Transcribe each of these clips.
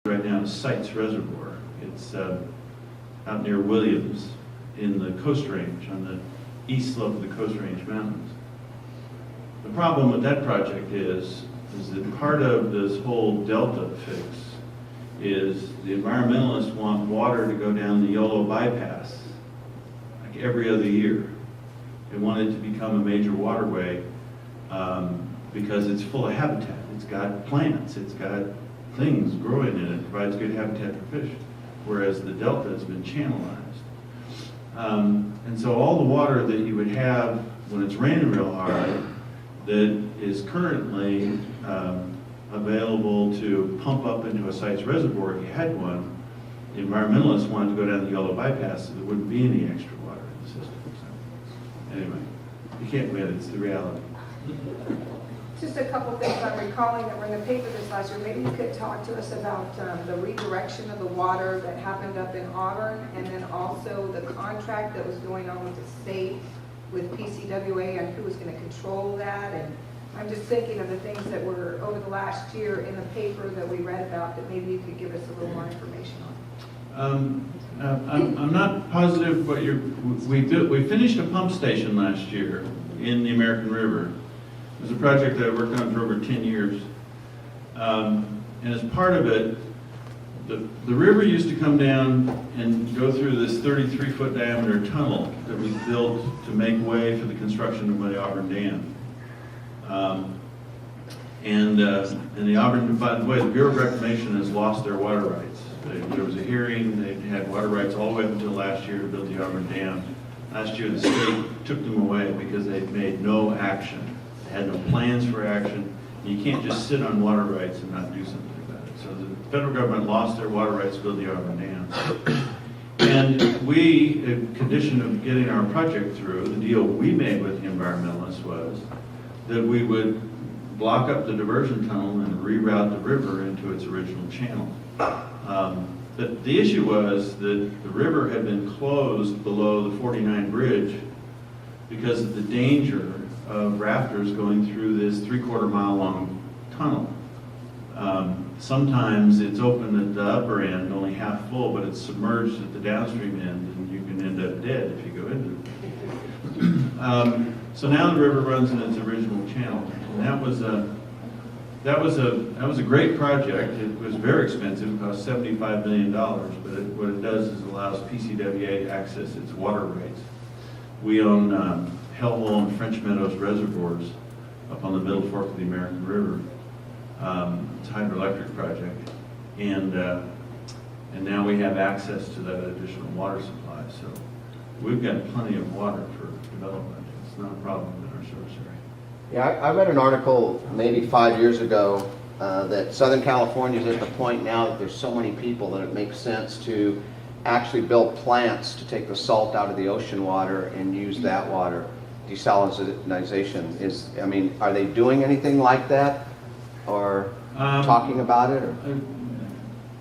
right now is Sites Reservoir. It's out near Williams in the Coast Range, on the east slope of the Coast Range Mountains. The problem with that project is that part of this whole delta fix is the environmentalists want water to go down the Yolo bypass like every other year. They want it to become a major waterway because it's full of habitat. It's got plants, it's got things growing in it, provides good habitat for fish, whereas the delta has been channelized. And so all the water that you would have when it's raining real hard that is currently available to pump up into a Sites Reservoir if you had one, the environmentalists wanted to go down the Yolo bypass so there wouldn't be any extra water in the system. So anyway, you can't win, it's the reality. Just a couple things I'm recalling that were in the paper this last year. Maybe you could talk to us about the redirection of the water that happened up in Auburn, and then also the contract that was going on with the state with PCWA and who was going to control that. And I'm just thinking of the things that were over the last year in the paper that we read about that maybe you could give us a little more information on. I'm not positive what we finished a pump station last year in the American River. It was a project that I worked on for over 10 years. And as part of it, the river used to come down and go through this 33-foot diameter tunnel that was built to make way for the construction of the Auburn Dam. And the Auburn, by the way, the Bureau of Reclamation has lost their water rights. There was a hearing, they had water rights all the way up until last year to build the Auburn Dam. Last year the state took them away because they made no action. They had no plans for action. You can't just sit on water rights and not do something about it. So the federal government lost their water rights to build the Auburn Dam. And we, a condition of getting our project through, the deal we made with the environmentalists was that we would block up the diversion tunnel and reroute the river into its original channel. The issue was that the river had been closed below the 49 bridge because of the danger of rafters going through this 3/4 mile long tunnel. Sometimes it's open at the upper end, only half full, but it's submerged at the downstream end, and you can end up dead if you go into it. So now the river runs in its original channel, and that was a great project. It was very expensive; it cost $75 million. But what it does is allows PCWA to access its water rights. We own Hellhole and French Meadows reservoirs up on the Middle Fork of the American River. It's a hydroelectric project, and now we have access to that additional water supply. So we've got plenty of water for development. It's not a problem in our service area. Yeah, I read an article maybe 5 years ago that Southern California is at the point now that there's so many people that it makes sense to actually build plants to take the salt out of the ocean water and use that water. Desalinization is, I mean, are they doing anything like that or talking about it? Or?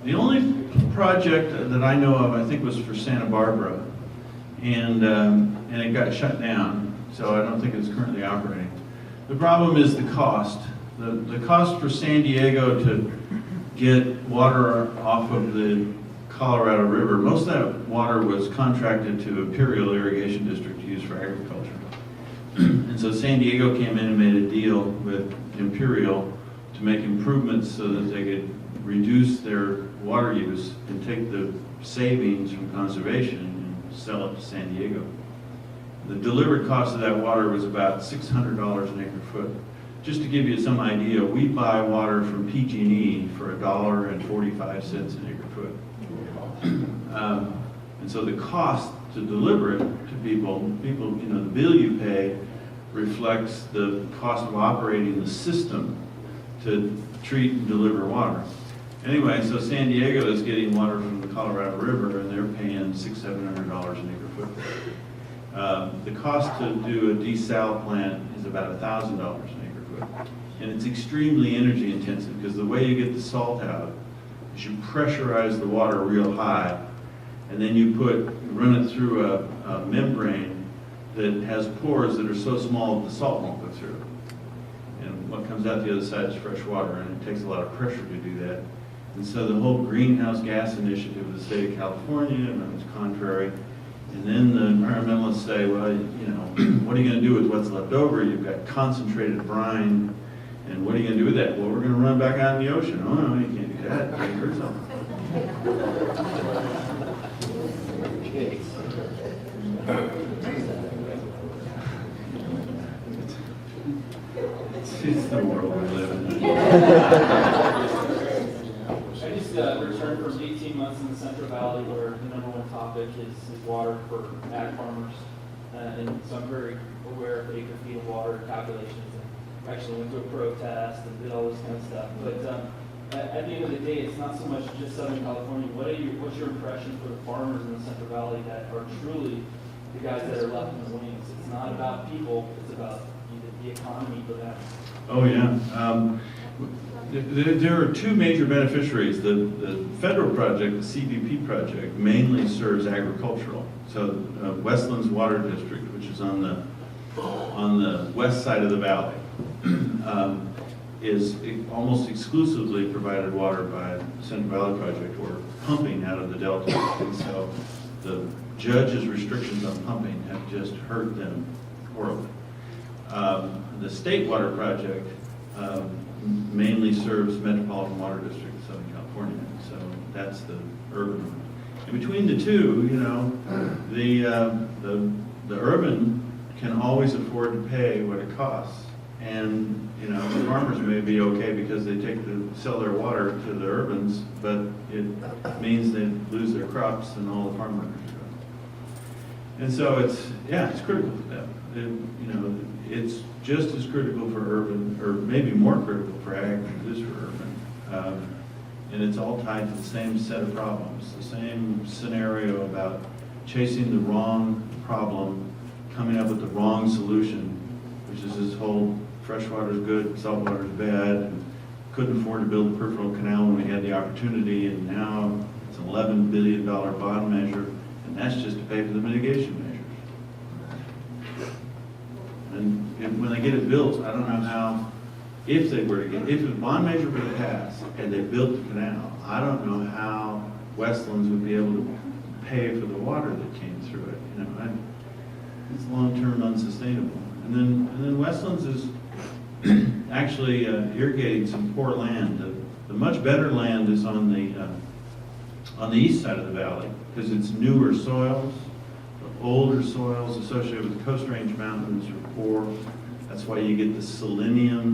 The only project that I know of, I think, was for Santa Barbara, and it got shut down, so I don't think it's currently operating. The problem is the cost. The cost for San Diego to get water off of the Colorado River, most of that water was contracted to Imperial Irrigation District to use for agriculture. And so San Diego came in and made a deal with Imperial to make improvements so that they could reduce their water use and take the savings from conservation and sell it to San Diego. The delivered cost of that water was about $600 an acre foot. Just to give you some idea, we buy water from PG&E for $1.45 an acre foot. And so the cost to deliver it to people, the bill you pay reflects the cost of operating the system to treat and deliver water. Anyway, so San Diego is getting water from the Colorado River, and they're paying $600-700 an acre foot. The cost to do a desal plant is about $1,000 an acre foot. And it's extremely energy intensive because the way you get the salt out is you pressurize the water real high, and then you run it through a membrane that has pores that are so small that the salt won't go through. And what comes out the other side is fresh water, and it takes a lot of pressure to do that. And so the whole greenhouse gas initiative of the state of California runs contrary. And then the environmentalists say, well, you know, what are you going to do with what's left over? You've got concentrated brine, and what are you going to do with that? Well, we're going to run it back out in the ocean. Oh, no, you can't do that. You can't hurt something. It's the world we live in. I just returned from 18 months in the Central Valley where the #1 topic is water for ag farmers. And so I'm very aware of acre feet of water calculations. And actually went to a protest and did all this kind of stuff. But at the end of the day, it's not so much just Southern California. What's your impression for the farmers in the Central Valley that are truly the guys that are left in the wings? It's not about people, it's about the economy for them. Oh, yeah. There are two major beneficiaries. The federal project, the CVP project, mainly serves agricultural. So Westland's Water District, which is on the west side of the valley, is almost exclusively provided water by the Central Valley Project or pumping out of the Delta. And so the judge's restrictions on pumping have just hurt them horribly. The State Water Project mainly serves Metropolitan Water District of Southern California, so that's the urban one. And between the two, you know, the urban can always afford to pay what it costs, and you know, the farmers may be okay because they sell their water to the urbans, but it means they lose their crops and all the farm workers go. And so it's critical for them. You know, it's just as critical for urban, or maybe more critical for ag than it is for urban. And it's all tied to the same set of problems, the same scenario about chasing the wrong problem, coming up with the wrong solution, which is this whole freshwater is good, saltwater is bad, and couldn't afford to build a peripheral canal when we had the opportunity, and now it's an $11 billion bond measure, and that's just to pay for the mitigation measures. And when they get it built, I don't know how, if the bond measure were to pass and they built the canal, I don't know how Westlands would be able to pay for the water that came through it. You know, it's long-term unsustainable. And then Westlands is actually irrigating some poor land. The much better land is on the east side of the valley because it's newer soils. Older soils associated with the Coast Range Mountains are poor. That's why you get the selenium